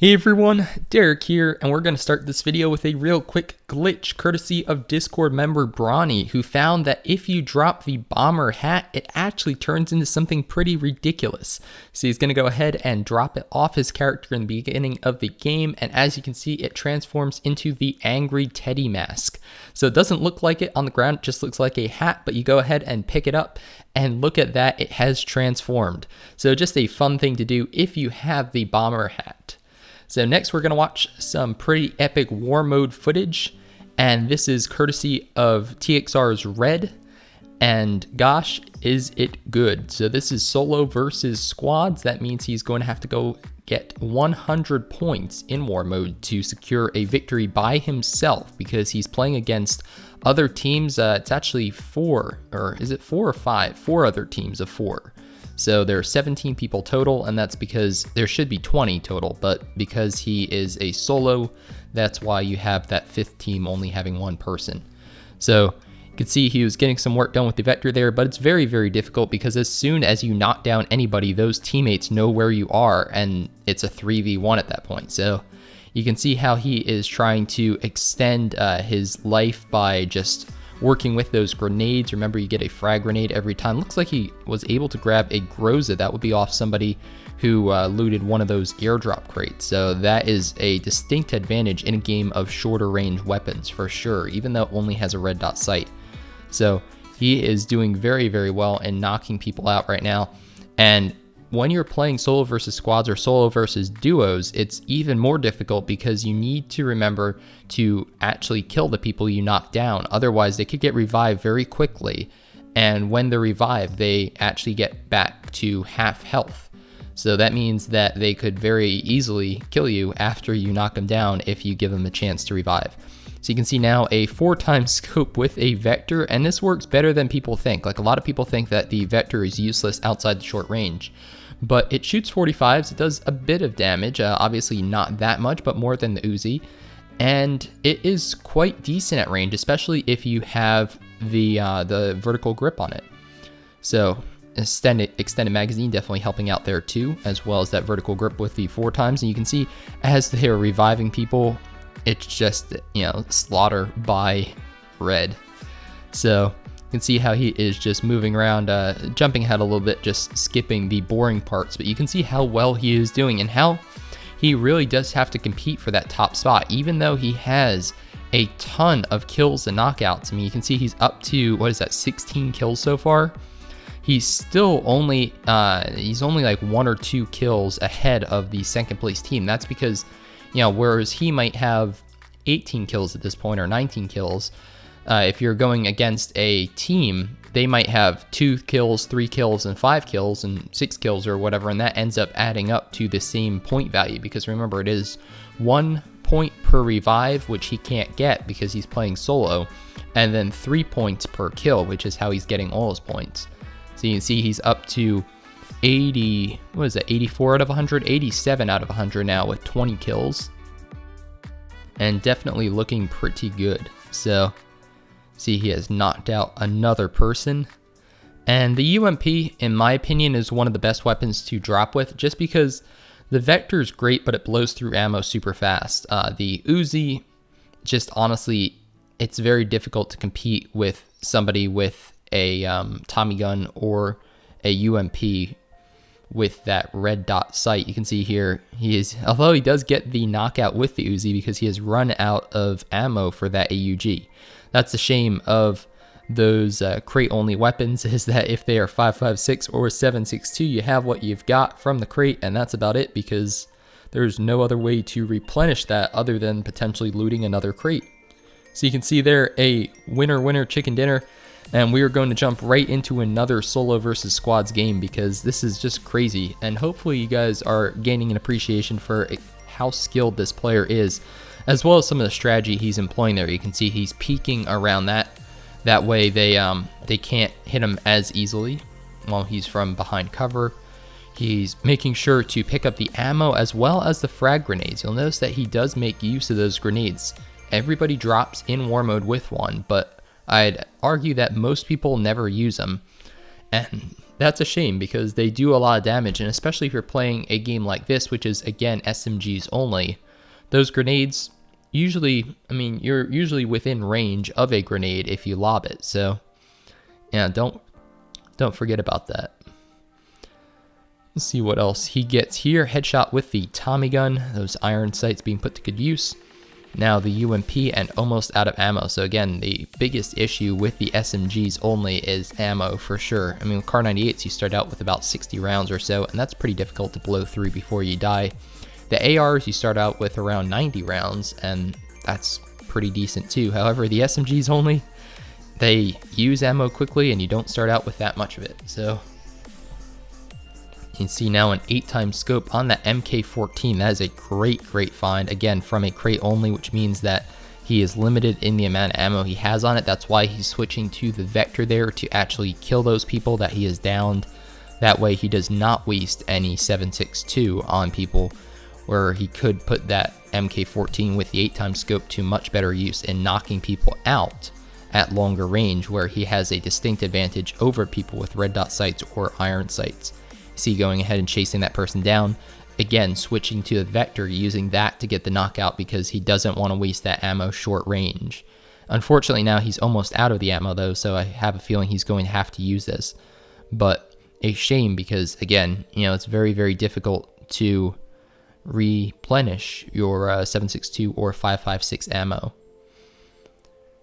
Hey everyone, Derek here, and we're going to start this video with a real quick glitch courtesy of Discord member Brawny, who found that if you drop the bomber hat, it actually turns into something pretty ridiculous. So he's going to go ahead and drop it off his character in the beginning of the game, and as you can see, it transforms into the angry teddy mask. So it doesn't look like it on the ground, it just looks like a hat, but you go ahead and pick it up, and look at that, it has transformed. So just a fun thing to do if you have the bomber hat. So next we're going to watch some pretty epic war mode footage, and this is courtesy of TXR's Red, and gosh, is it good. So this is solo versus squads. That means he's going to have to go get 100 points in war mode to secure a victory by himself, because he's playing against other teams. It's actually four or five? Four other teams of four. So there are 17 people total, and that's because there should be 20 total, but because he is a solo, that's why you have that fifth team only having one person. So you can see he was getting some work done with the vector there, but it's very, very difficult because as soon as you knock down anybody, those teammates know where you are, and it's a 3v1 at that point. So you can see how he is trying to extend his life by just working with those grenades. Remember, you get a frag grenade every time. Looks like he was able to grab a Groza. That would be off somebody who looted one of those airdrop crates. So that is a distinct advantage in a game of shorter range weapons for sure, even though it only has a red dot sight. So he is doing very, very well and knocking people out right now. And when you're playing solo versus squads or solo versus duos, it's even more difficult because you need to remember to actually kill the people you knock down. Otherwise, they could get revived very quickly. And when they're revived, they actually get back to half health. So that means that they could very easily kill you after you knock them down if you give them a chance to revive. So you can see now a 4x scope with a vector, and this works better than people think. Like, a lot of people think that the vector is useless outside the short range, but it shoots 45s. It does a bit of damage, obviously not that much, but more than the Uzi, and it is quite decent at range, especially if you have the vertical grip on it. So extended magazine definitely helping out there too, as well as that vertical grip with the 4x. And you can see as they're reviving people, it's just, slaughter by Red. So you can see how he is just moving around, jumping ahead a little bit, just skipping the boring parts, but you can see how well he is doing and how he really does have to compete for that top spot, even though he has a ton of kills and knockouts. I mean, you can see he's up to, 16 kills so far. He's still only, like 1 or 2 kills ahead of the second place team. That's because, whereas he might have 18 kills at this point or 19 kills, if you're going against a team, they might have 2 kills, 3 kills, and 5 kills, and 6 kills or whatever, and that ends up adding up to the same point value, because remember, it is 1 point per revive, which he can't get because he's playing solo, and then 3 points per kill, which is how he's getting all his points. So you can see he's up to 84 out of 100, 87 out of 100 now with 20 kills, and definitely looking pretty good. So see, he has knocked out another person, and the UMP, in my opinion, is one of the best weapons to drop with, just because the vector is great, but it blows through ammo super fast. The Uzi, just honestly, it's very difficult to compete with somebody with a Tommy gun or a UMP with that red dot sight. You can see here, although he does get the knockout with the Uzi because he has run out of ammo for that AUG. That's the shame of those crate-only weapons, is that if they are 5.56 or 7.62, you have what you've got from the crate, and that's about it, because there's no other way to replenish that other than potentially looting another crate. So you can see there a winner chicken dinner, and we are going to jump right into another solo versus squads game, because this is just crazy, and hopefully you guys are gaining an appreciation for how skilled this player is, as well as some of the strategy he's employing there. You can see he's peeking around that way they can't hit him as easily while he's from behind cover. He's making sure to pick up the ammo as well as the frag grenades. You'll notice that he does make use of those grenades. Everybody drops in war mode with one, but I'd argue that most people never use them, and that's a shame because they do a lot of damage, and especially if you're playing a game like this, which is again SMGs only, those grenades usually, I mean, you're usually within range of a grenade if you lob it. So yeah, don't forget about that. Let's see what else he gets here. Headshot with the Tommy gun, those iron sights being put to good use. Now the UMP and almost out of ammo. So again, the biggest issue with the SMGs only is ammo for sure. I mean, with Kar 98s, you start out with about 60 rounds or so, and that's pretty difficult to blow through before you die. The ARs, you start out with around 90 rounds, and that's pretty decent too. However, the SMGs only, they use ammo quickly, and you don't start out with that much of it. So you can see now an 8x scope on that MK14. That is a great find. Again, from a crate only, which means that he is limited in the amount of ammo he has on it. That's why he's switching to the Vector there to actually kill those people that he has downed. That way he does not waste any 7.62 on people, where he could put that MK14 with the 8x scope to much better use in knocking people out at longer range, where he has a distinct advantage over people with red dot sights or iron sights. See, going ahead and chasing that person down, again switching to the Vector, using that to get the knockout because he doesn't want to waste that ammo short range. Unfortunately, now he's almost out of the ammo though, so I have a feeling he's going to have to use this. But a shame because, again, you know, it's very difficult to replenish your 7.62 or 5.56 ammo.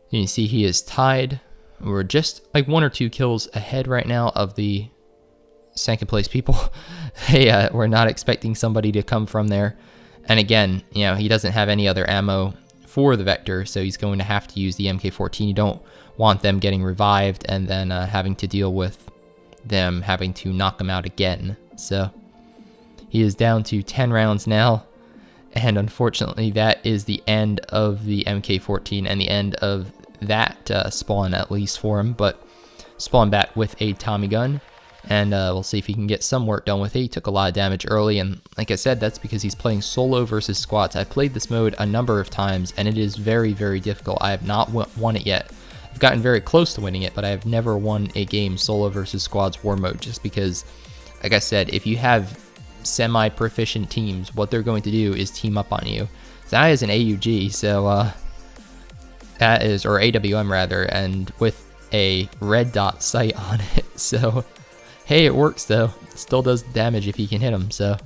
You can see he is tied. We're just like 1 or 2 kills ahead right now of the second place people. Hey, we're not expecting somebody to come from there. And again, you know, he doesn't have any other ammo for the Vector, so he's going to have to use the MK14. You don't want them getting revived and then having to deal with them having to knock him out again. So he is down to 10 rounds now, and unfortunately that is the end of the MK14 and the end of that spawn, at least for him. But spawn back with a Tommy gun, and we'll see if he can get some work done with it. He took a lot of damage early, and like I said, that's because he's playing solo versus squads. I played this mode a number of times, and it is very difficult. I have not won it yet. I've gotten very close to winning it, but I have never won a game solo versus squads war mode, just because, like I said, if you have semi-proficient teams, what they're going to do is team up on you. So I is an AUG, so that is, or AWM rather, and with a red dot sight on it. So hey, it works though. It still does damage if you can hit them. So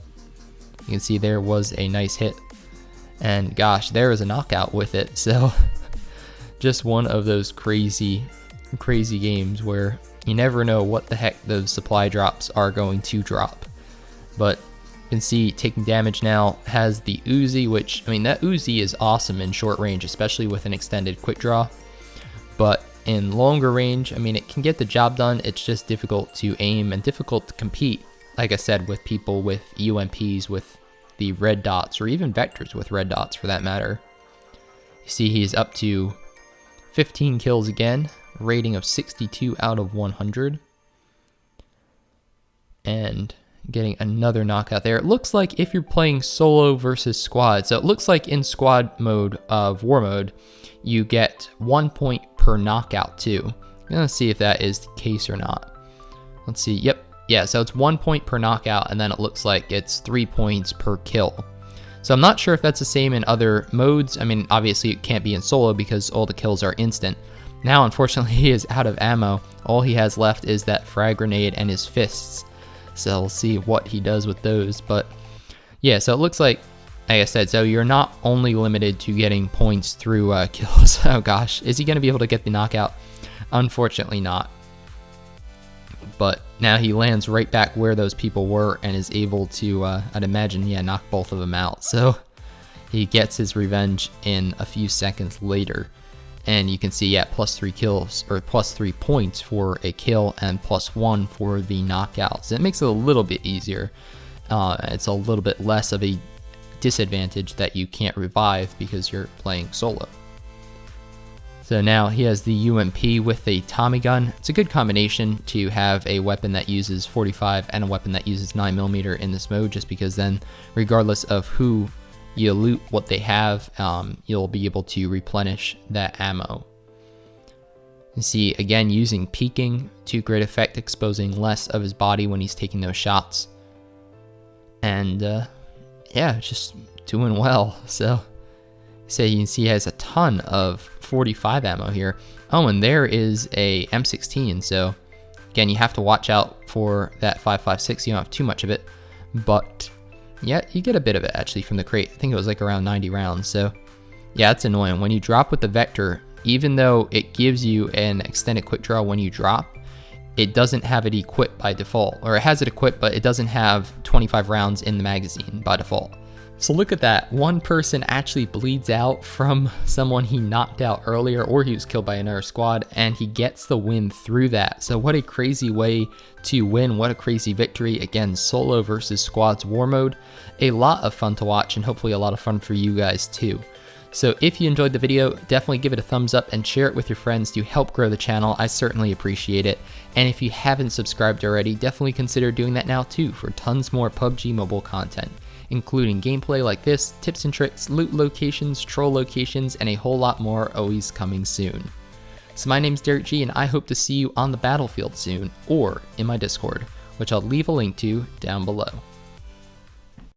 you can see there was a nice hit, and gosh, there was a knockout with it. So just one of those crazy games where you never know what the heck those supply drops are going to drop. But you can see taking damage now, has the Uzi, which, I mean, that Uzi is awesome in short range, especially with an extended quick draw. But in longer range, I mean, it can get the job done. It's just difficult to aim and difficult to compete, like I said, with people with UMPs with the red dots, or even Vectors with red dots for that matter. You see he's up to 15 kills again, rating of 62 out of 100. And getting another knockout there. It looks like if you're playing solo versus squad, so it looks like in squad mode of war mode, you get 1 point per knockout too. I'm gonna see if that is the case or not. Let's see. Yep. Yeah, so it's 1 point per knockout, and then it looks like it's 3 points per kill. So I'm not sure if that's the same in other modes. I mean, obviously it can't be in solo because all the kills are instant. Now, unfortunately, he is out of ammo. All he has left is that frag grenade and his fists. So we'll see what he does with those. But yeah, so it looks like I said, so you're not only limited to getting points through kills. Oh gosh, is he going to be able to get the knockout? Unfortunately not. But now he lands right back where those people were and is able to, I'd imagine, yeah, knock both of them out. So he gets his revenge in a few seconds later. And you can see, yeah, +3 kills, or +3 points for a kill, and +1 for the knockout. So it makes it a little bit easier. It's a little bit less of a disadvantage that you can't revive because you're playing solo. So now he has the UMP with a Tommy gun. It's a good combination to have a weapon that uses 45 and a weapon that uses 9mm in this mode, just because then, regardless of who you loot what they have, you'll be able to replenish that ammo. You see, again, using peeking to great effect, exposing less of his body when he's taking those shots. And yeah, just doing well. So you can see he has a ton of 45 ammo here. Oh, and there is a M16. So again, you have to watch out for that 5.56. You don't have too much of it, but yeah, you get a bit of it actually from the crate. I think it was like around 90 rounds. So yeah, it's annoying. When you drop with the Vector, even though it gives you an extended quick draw when you drop, it doesn't have it equipped by default. Or it has it equipped, but it doesn't have 25 rounds in the magazine by default. So look at that. One person actually bleeds out from someone he knocked out earlier, or he was killed by another squad, and he gets the win through that. So what a crazy way to win. What a crazy victory. Again, solo versus squads war mode. A lot of fun to watch, and hopefully a lot of fun for you guys too. So if you enjoyed the video, definitely give it a thumbs up and share it with your friends to help grow the channel. I certainly appreciate it. And if you haven't subscribed already, definitely consider doing that now too for tons more PUBG mobile content, including gameplay like this, tips and tricks, loot locations, troll locations, and a whole lot more always coming soon. So my name's Derek G, and I hope to see you on the battlefield soon, or in my Discord, which I'll leave a link to down below.